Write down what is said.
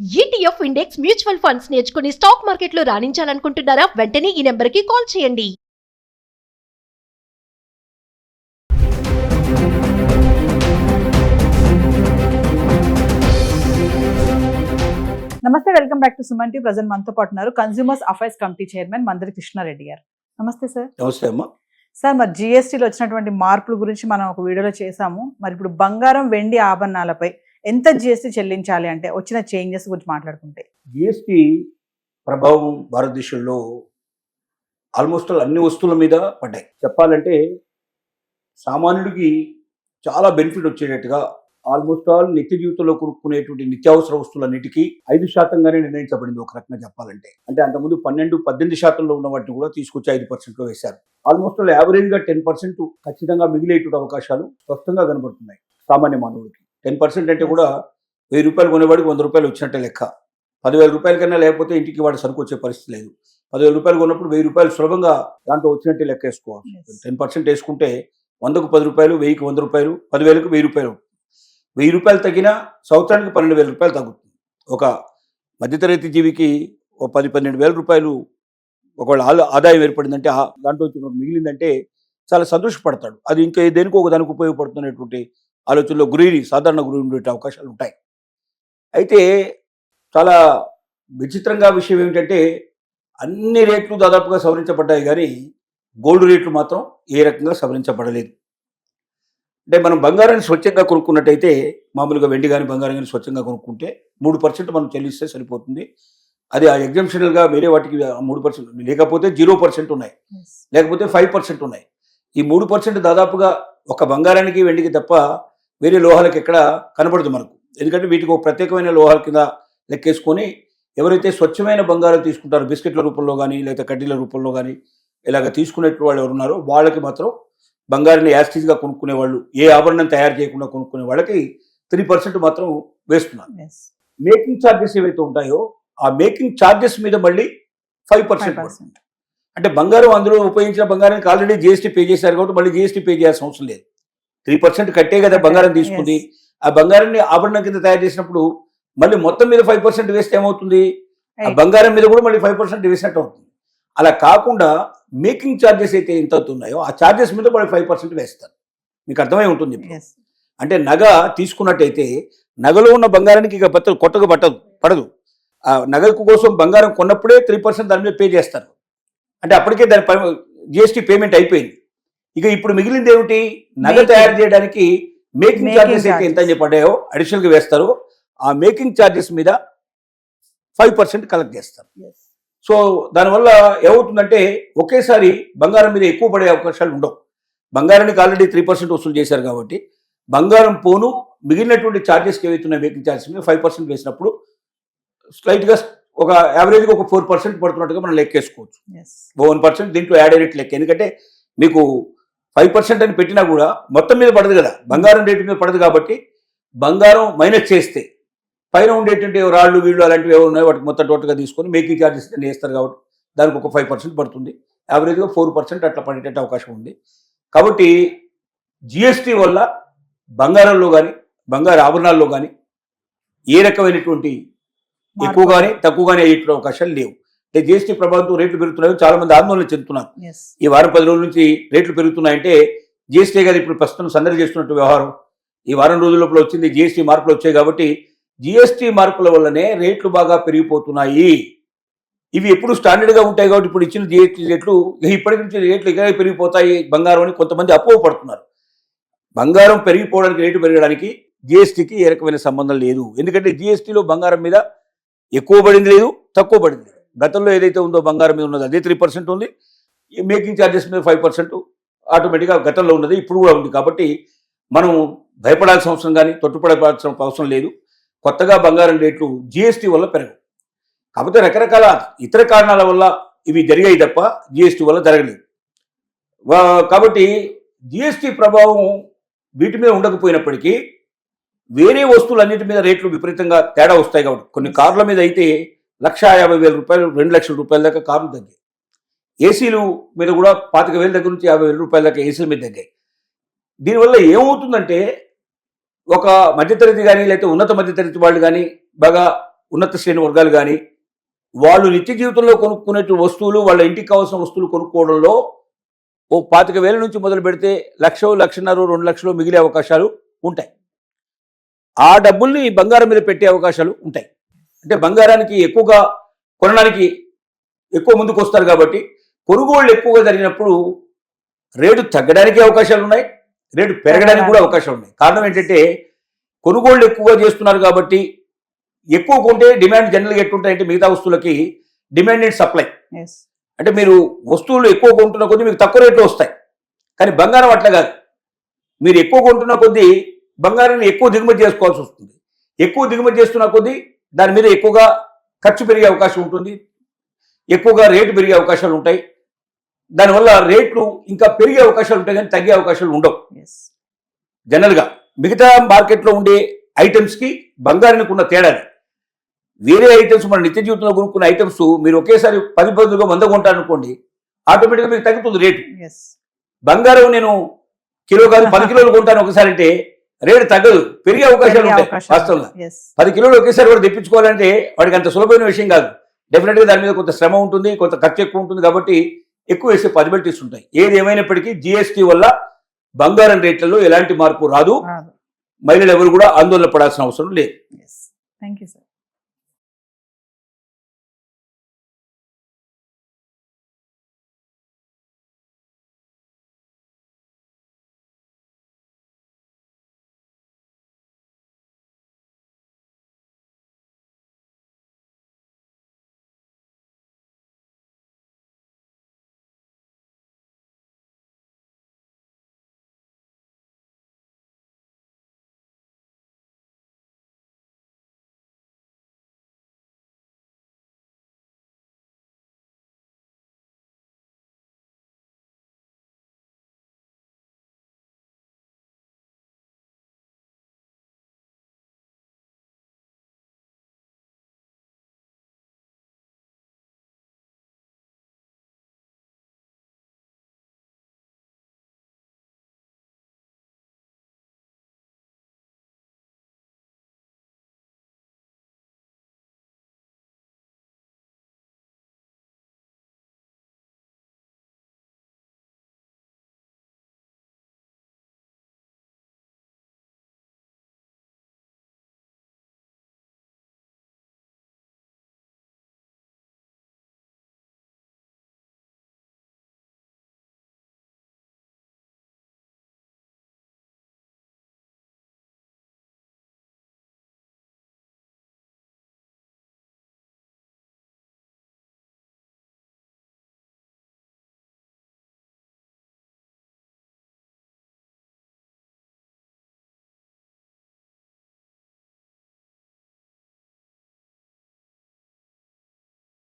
ETF index mutual funds నేర్చుకుని stock మార్కెట్లో రాణించాలనుకుంటున్నారా? వెంటనే ఈ నెంబర్కి కాల్ చేయండి. నమస్తే, welcome back to Suman TV. Present మనతో పాటు ఉన్నారు consumers affairs committee chairman Mandari Krishna Reddy గారు. నమస్తే సార్. నమస్తే అమ్మా. సార్, మరి జిఎస్టీలో వచ్చినటువంటి మార్పుల గురించి మనం ఒక వీడియోలో చేసాము. మరి ఇప్పుడు బంగారం, వెండి ఆభరణాలపై ఎంత జిఎస్టీ చెల్లించాలి అంటే వచ్చిన చేంజెస్ గురించి మాట్లాడుకుంటే, జిఎస్టీ ప్రభావం భారతదేశంలో ఆల్మోస్ట్ అన్ని వస్తువుల మీద పడ్డాయి. చెప్పాలంటే సామాన్యుడికి చాలా బెనిఫిట్ వచ్చేటట్టుగా ఆల్మోస్ట్ ఆల్ నిత్య జీవితంలో కొనుక్కునేటువంటి నిత్యావసర వస్తువులన్నిటికీ 5%గానే నిర్ణయించబడింది. ఒక రకంగా చెప్పాలంటే, అంటే అంతకుముందు 12-18% ఉన్న వాటిని కూడా తీసుకొచ్చి 5% వేశారు. ఆల్మోస్ట్ ఆల్ యావరేజ్గా 10% ఖచ్చితంగా మిగిలేటువంటి అవకాశాలు స్పష్టంగా కనబడుతున్నాయి సామాన్య మానవుడికి. 10% అంటే కూడా 1000 రూపాయలు కొనేవాడికి 100 రూపాయలు వచ్చినట్టే లెక్క. 10,000 రూపాయల కన్నా లేకపోతే ఇంటికి వాడు సరుకు వచ్చే పరిస్థితి లేదు. 10,000 రూపాయలు కొన్నప్పుడు 1000 రూపాయలు సులభంగా దాంట్లో వచ్చినట్టే లెక్క వేసుకోవాలి. 10% వేసుకుంటే 100కు 10 రూపాయలు, 1000కి 100 రూపాయలు, 10,000కు 1000 రూపాయలు. 1000 రూపాయలు తగ్గినా సంవత్సరానికి 12,000 రూపాయలు తగ్గుతుంది. ఒక మధ్యతరగతి జీవికి 10-12,000 రూపాయలు ఒకవేళ ఆదాయం ఏర్పడిందంటే, దాంట్లో మిగిలిందంటే చాలా సంతోషపడతాడు. అది ఇంకా దేనికో ఒక దానికి ఉపయోగపడుతున్నటువంటి ఆలోచనలో సాధారణ గురి ఉండే అవకాశాలు ఉంటాయి. అయితే చాలా విచిత్రంగా విషయం ఏమిటంటే, అన్ని రేట్లు దాదాపుగా సవరించబడ్డాయి కానీ గోల్డ్ రేట్లు మాత్రం ఏ రకంగా సవరించబడలేదు. అంటే మనం బంగారాన్ని స్వచ్ఛంగా కొనుక్కున్నట్టయితే, మామూలుగా వెండి కానీ బంగారం కానీ స్వచ్ఛంగా కొనుక్కుంటే 3% మనం చెల్లిస్తే సరిపోతుంది. అది ఆ ఎగ్జామ్షనల్గా వేరే వాటికి 3%, లేకపోతే 0% ఉన్నాయి, లేకపోతే 5% ఉన్నాయి. ఈ 3% దాదాపుగా ఒక బంగారానికి వెండికి తప్ప వేరే లోహాలకు ఎక్కడ కనబడదు మనకు. ఎందుకంటే వీటికి ఒక ప్రత్యేకమైన లోహాల కింద లెక్కేసుకొని ఎవరైతే స్వచ్ఛమైన బంగారం తీసుకుంటారో, బిస్కెట్ల రూపంలో కానీ లేదా కడ్డీల రూపంలో కానీ ఇలాగ తీసుకునేటువంటి వాళ్ళు ఎవరు ఉన్నారో వాళ్ళకి మాత్రం బంగారాన్ని యాస్టీజ్గా కొనుక్కునే వాళ్ళు, ఏ ఆభరణం తయారు చేయకుండా కొనుక్కునే వాళ్ళకి 3% మాత్రం వేస్తున్నారు. మేకింగ్ ఛార్జెస్ ఏవైతే ఉంటాయో ఆ మేకింగ్ ఛార్జెస్ మీద మళ్ళీ 5%. అంటే బంగారం, అందులో ఉపయోగించిన బంగారానికి ఆల్రెడీ జిఎస్టీ పే చేశారు కాబట్టి మళ్ళీ జిఎస్టీ పే చేయాల్సిన అవసరం లేదు. 3% కట్టే కదా బంగారం తీసుకుంది. ఆ బంగారాన్ని ఆభరణం కింద తయారు చేసినప్పుడు మళ్ళీ మొత్తం మీద 5% వేస్తే ఏమవుతుంది? ఆ బంగారం మీద కూడా మళ్ళీ 5% వేసినట్టు అవుతుంది. అలా కాకుండా మేకింగ్ ఛార్జెస్ అయితే ఎంత అవుతున్నాయో ఆ ఛార్జెస్ మీద మళ్ళీ 5% వేస్తారు. మీకు అర్థమై ఉంటుంది. అంటే నగ తీసుకున్నట్టయితే నగలో ఉన్న బంగారానికి ఇక కొత్తగా పడదు. ఆ నగ కోసం బంగారం కొన్నప్పుడే 3% దాని మీద పే చేస్తారు. అంటే అప్పటికే దాని జిఎస్టీ పేమెంట్ అయిపోయింది. ఇక ఇప్పుడు మిగిలింది ఏమిటి? నగ తయారు చేయడానికి మేకింగ్ ఛార్జెస్ అయితే ఎంత అని పడ్డాయో అడిషనల్గా వేస్తారు. ఆ మేకింగ్ ఛార్జెస్ మీద 5% కలెక్ట్ చేస్తారు. సో దానివల్ల ఏమవుతుందంటే ఒకేసారి బంగారం మీద ఎక్కువ పడే అవకాశాలు ఉండవు. బంగారానికి ఆల్రెడీ 3% వసూలు చేశారు కాబట్టి బంగారం పోను మిగిలినటువంటి ఛార్జెస్కి ఏవైతున్నాయి మేకింగ్ ఛార్జెస్ మీద 5% వేసినప్పుడు స్లైట్గా ఒక యావరేజ్గా ఒక 4% పడుతున్నట్టుగా మనం లెక్కేసుకోవచ్చు. 1% దీంట్లో యాడ్ అయ్యేట్ లెక్క. ఎందుకంటే మీకు 5% అని పెట్టినా కూడా మొత్తం మీద పడదు కదా, బంగారం రేటు మీద పడదు. కాబట్టి బంగారం మైనస్ చేస్తే పైన ఉండేటువంటి రాళ్ళు వీళ్ళు అలాంటివి ఏమో ఉన్నాయి వాటికి మొత్తం టోటల్గా తీసుకొని మేకింగ్ ఛార్జెస్ వేస్తారు కాబట్టి దానికి ఒక 5% పడుతుంది. యావరేజ్గా 4% అట్లా పడేటట్టు అవకాశం ఉంది. కాబట్టి జిఎస్టీ వల్ల బంగారంలో కానీ బంగారు ఆభరణాల్లో కానీ ఏ రకమైనటువంటి ఎక్కువ కానీ తక్కువ కానీ అయ్యేటువంటి అవకాశాలు లేవు. అంటే జిఎస్టీ ప్రభావంతో రేట్లు పెరుగుతున్నాయో చాలా మంది ఆందోళన చెందుతున్నారు. ఈ వారం 10 రోజుల నుంచి రేట్లు పెరుగుతున్నాయంటే జిఎస్టీ గారు ఇప్పుడు ప్రస్తుతం సందడి చేస్తున్నట్టు వ్యవహారం. ఈ వారం రోజుల లోపల వచ్చింది జిఎస్టీ మార్పులు వచ్చాయి కాబట్టి జిఎస్టీ మార్పుల వల్లనే రేట్లు బాగా పెరిగిపోతున్నాయి. ఇవి ఎప్పుడు స్టాండర్డ్గా ఉంటాయి కాబట్టి ఇప్పుడు ఇచ్చిన జిఎస్టీ రేట్లు ఇప్పటి నుంచి రేట్లు ఇక పెరిగిపోతాయి బంగారం అని కొంతమంది అపోహపడుతున్నారు. బంగారం పెరిగిపోవడానికి, రేటు పెరగడానికి జిఎస్టీకి ఏ రకమైన సంబంధం లేదు. ఎందుకంటే జిఎస్టీలో బంగారం మీద ఎక్కువ పడింది లేదు, తక్కువ పడింది లేదు. గతంలో ఏదైతే ఉందో బంగారం మీద ఉన్నది అదే 3% ఉంది. ఈ మేకింగ్ ఛార్జెస్ మీద 5% ఆటోమేటిక్గా గతంలో ఉన్నది ఇప్పుడు కూడా ఉంది. కాబట్టి మనం భయపడాల్సిన అవసరం కానీ తొట్టుపడాల్సిన అవసరం లేదు. కొత్తగా బంగారం రేట్లు జిఎస్టీ వల్ల పెరగవు. కాకపోతే రకరకాల ఇతర కారణాల వల్ల ఇవి జరిగాయి తప్ప జిఎస్టీ వల్ల జరగలేదు. కాబట్టి జిఎస్టీ ప్రభావం వీటి మీద ఉండకపోయినప్పటికీ వేరే వస్తువులన్నిటి మీద రేట్లు విపరీతంగా తేడా వస్తాయి. కాబట్టి కొన్ని కార్ల మీద అయితే 1,50,000 రూపాయలు, 2,00,000 రూపాయల దాకా కార్లు తగ్గాయి. ఏసీలు మీద కూడా 25,000 దగ్గర నుంచి 50,000 రూపాయల దాకా ఏసీల మీద తగ్గాయి. దీనివల్ల ఏమవుతుందంటే ఒక మధ్యతరగతి కానీ లేకపోతే ఉన్నత మధ్యతరగతి వాళ్ళు కానీ బాగా ఉన్నత శ్రేణి వర్గాలు కానీ వాళ్ళు నిత్య జీవితంలో కొనుక్కునే వస్తువులు, వాళ్ళ ఇంటికి కావాల్సిన వస్తువులు కొనుక్కోవడంలో ఓ 25,000 నుంచి మొదలు పెడితే 1,00,000, 1,50,000, 2,00,000 మిగిలే అవకాశాలు ఉంటాయి. ఆ డబ్బుల్ని బంగారం మీద పెట్టే అవకాశాలు ఉంటాయి. అంటే బంగారానికి ఎక్కువగా కొనడానికి ఎక్కువ ముందుకు వస్తారు కాబట్టి కొనుగోళ్లు ఎక్కువగా జరిగినప్పుడు రేటు తగ్గడానికి అవకాశాలు ఉన్నాయి, రేటు పెరగడానికి కూడా అవకాశాలు ఉన్నాయి. కారణం ఏంటంటే కొనుగోళ్లు ఎక్కువగా చేస్తున్నారు కాబట్టి ఎక్కువ కొంటే డిమాండ్ జనరల్గా ఎట్లుంటాయంటే మిగతా వస్తువులకి డిమాండ్ అండ్ సప్లై. ఎస్ అంటే మీరు వస్తువులు ఎక్కువ కొంటున్న కొద్దీ మీకు తక్కువ రేట్లో వస్తాయి. కానీ బంగారం అట్లా కాదు. మీరు ఎక్కువ కొంటున్న కొద్దీ బంగారాన్ని ఎక్కువ దిగుమతి చేసుకోవాల్సి వస్తుంది. ఎక్కువ దిగుమతి చేస్తున్న కొద్దీ దాని మీద ఎక్కువగా ఖర్చు పెరిగే అవకాశం ఉంటుంది, ఎక్కువగా రేటు పెరిగే అవకాశాలు ఉంటాయి. దానివల్ల రేట్లు ఇంకా పెరిగే అవకాశాలు ఉంటాయి కానీ తగ్గే అవకాశాలు ఉండవు. ఎస్ జనరల్గా మిగతా మార్కెట్లో ఉండే ఐటమ్స్కి బంగారానికి ఉన్న తేడాది. వేరే ఐటమ్స్ మన నిత్య జీవితంలో కొనుక్కున్న ఐటమ్స్ మీరు ఒకేసారి 10 100 కొంటారనుకోండి, ఆటోమేటిక్గా మీకు తగ్గుతుంది రేటు. ఎస్ బంగారం నేను కిలో కాదు 10 కిలోలు కొంటాను ఒకసారి అంటే రేటు తగ్గదు, పెరిగే అవకాశాలు ఉంటాయి. వాస్తవంగా ఎస్ 10 కిలోలు ఒకేసారి వాడు తెప్పించుకోవాలంటే వాడికి అంత సులభమైన విషయం కాదు. డెఫినెట్గా దాని మీద కొంత శ్రమ ఉంటుంది, కొంత ఖర్చు ఎక్కువ ఉంటుంది. కాబట్టి ఎక్కువ వేసే పాసిబిలిటీస్ ఉంటాయి. ఏది ఏమైనప్పటికీ జిఎస్టీ వల్ల బంగారం రేట్లలో ఎలాంటి మార్పు రాదు. మహిళలు ఎవరు కూడా ఆందోళన పడాల్సిన అవసరం లేదు. Yes thank you sir.